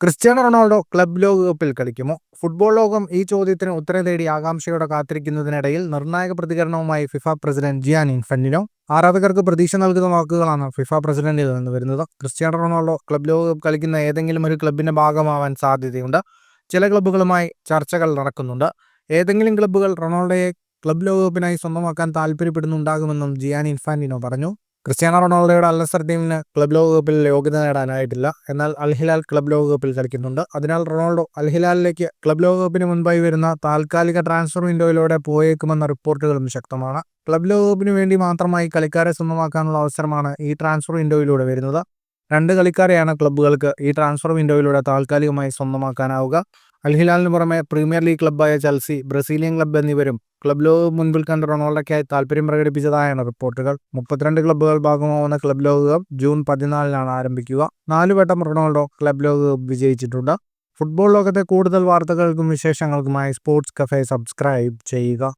Cristiano Ronaldo club ലോകകപ്പിൽ കളിക്കുമോ? Football ലോകം ഈ ചോദ്യത്തിന് ഉത്തരം തേടി ആകാംക്ഷയോടെ കാത്തിരിക്കുന്നതിനിടയിൽ നിർണായക പ്രതികരണവുമായി ഫിഫ പ്രസിഡന്റ് ജിയാനി ഇൻഫന്റിനോ. ആരാധകർക്ക് പ്രതീക്ഷ നൽകുന്ന വാക്കുകളാണ് ഫിഫ പ്രസിഡന്റിൽ നിന്ന് വരുന്നത്. ക്രിസ്ത്യാനോ റൊണാൾഡോ ക്ലബ് ലോകകപ്പ് കളിക്കുന്ന ഏതെങ്കിലും ഒരു ക്ലബിന്റെ ഭാഗമാവാൻ സാധ്യതയുണ്ട്. ചില ക്ലബ്ബുകളുമായി ചർച്ചകൾ നടക്കുന്നുണ്ട്. ഏതെങ്കിലും ക്ലബ്ബുകൾ റൊണാൾഡോയെ ക്ലബ് ലോകകപ്പിനായി സ്വന്തമാക്കാൻ താല്പര്യപ്പെടുന്നുണ്ടാകുമെന്നും ജിയാനി ഇൻഫാന്റിനോ പറഞ്ഞു. ക്രിസ്ത്യാനോ റൊണാൾഡോയുടെ അൽ നസർ ടീമിന് ക്ലബ് ലോകകപ്പിൽ യോഗ്യത നേടാനായിട്ടില്ല. എന്നാൽ അൽ ഹിലാൽ ക്ലബ് ലോകകപ്പിൽ കളിക്കുന്നുണ്ട്. അതിനാൽ റൊണാൾഡോ അൽ ഹിലാലിലേക്ക് ക്ലബ് ലോകകപ്പിന് മുൻപായി വരുന്ന താൽക്കാലിക ട്രാൻസ്ഫർ വിൻഡോയിലൂടെ പോയേക്കുമെന്ന റിപ്പോർട്ടുകളും ശക്തമാണ്. ക്ലബ് ലോകകപ്പിന് വേണ്ടി മാത്രമായി കളിക്കാരെ സ്വന്തമാക്കാനുള്ള അവസരമാണ് ഈ ട്രാൻസ്ഫർ വിൻഡോയിലൂടെ വരുന്നത്. 2 കളിക്കാരെയാണ് ക്ലബ്ബുകൾക്ക് ഈ ട്രാൻസ്ഫർ വിൻഡോയിലൂടെ താൽക്കാലികമായി സ്വന്തമാക്കാനാവുക. അൽ ഹിലാലിന് പുറമെ പ്രീമിയർ ലീഗ് ക്ലബ്ബായ ചെൽസി, ബ്രസീലിയൻ ക്ലബ്ബ് എന്നിവരും ക്ലബ് ലോകകപ്പ് മുൻപിൽ കണ്ട് റൊണാൾഡോയ്ക്കായി താല്പര്യം പ്രകടിപ്പിച്ചതായാണ് റിപ്പോർട്ടുകൾ. 32 ക്ലബ്ബുകൾ ഭാഗമാവുന്ന ക്ലബ് ലോകകപ്പ് ജൂൺ 14-നാണ് ആരംഭിക്കുക. 4 വട്ടം റൊണാൾഡോ ക്ലബ് ലോകകപ്പ് വിജയിച്ചിട്ടുണ്ട്. ഫുട്ബോൾ ലോകത്തെ കൂടുതൽ വാർത്തകൾക്കും വിശേഷങ്ങൾക്കുമായി സ്പോർട്സ് കഫേ സബ്സ്ക്രൈബ് ചെയ്യുക.